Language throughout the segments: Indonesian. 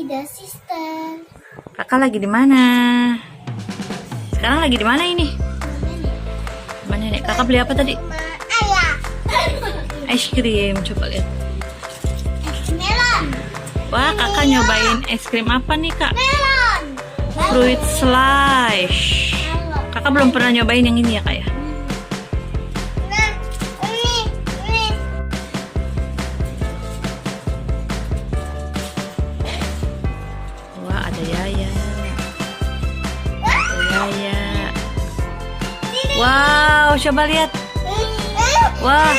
the sister. Kakak lagi di mana? Sekarang lagi di mana ini? Mana nih? Kakak beli apa tadi? Ayah. Es krim, coba lihat. Melon. Wah, kakak nyobain es krim apa nih, Kak? Melon. Fruit slice. Kakak belum pernah nyobain yang ini ya, Kak ya? Nah, ini. Wah, ada Yaya. Ada Yaya. Wow, coba lihat. Wah,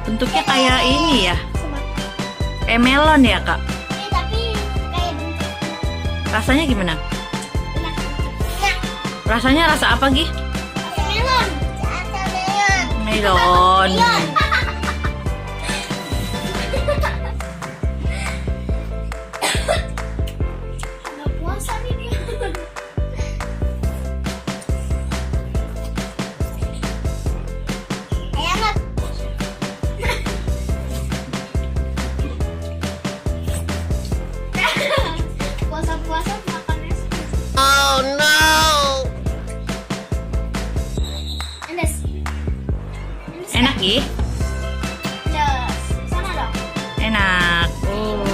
bentuknya kayak ini ya. Kayak melon ya, Kak? Tapi kayak bentuk. Rasanya gimana? Nah. Rasanya rasa apa, Gi? Melon. Melon. Ada puasa ini. Enak. Puasa-puasa makan es krim. Oh no! Endes. Enak, Gi? Yes. Sana dong. Enak. Oh.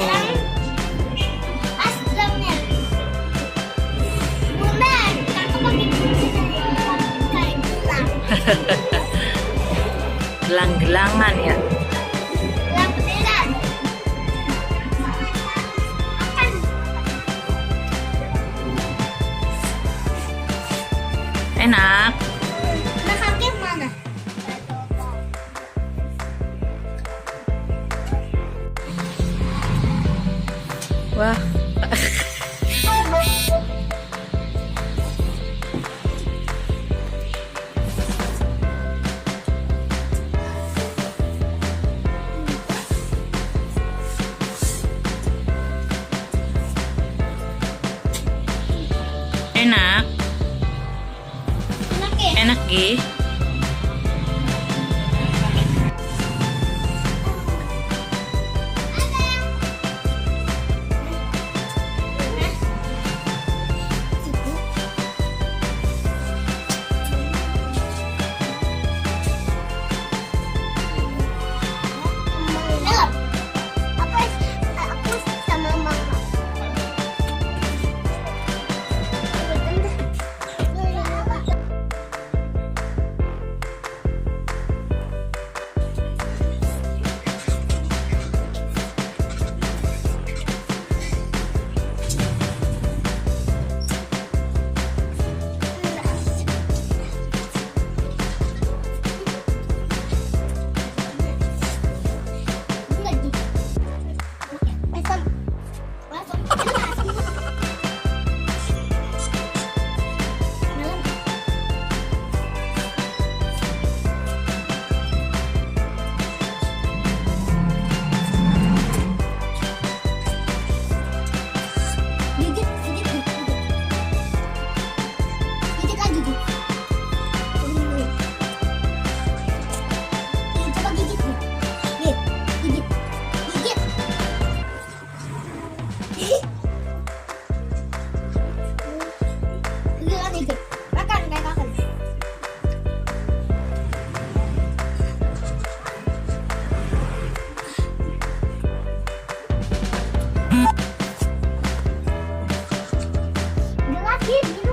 Pas drumnya. Bunda, kakak pakai kunci kayak gelang. Gelang-gelangan ya. Gelang beneran. Makan. Enak. Nah, kakek mana? Wah. Enak. Enak ya? Enak, Gi. Dalam. Aku sama mama. Gigit lagi, Gigit. Coba gigit, Gigit. Gigit. Gigit. Gigit lagi, Gigit. Makan kayak kakak. Gigit lagi.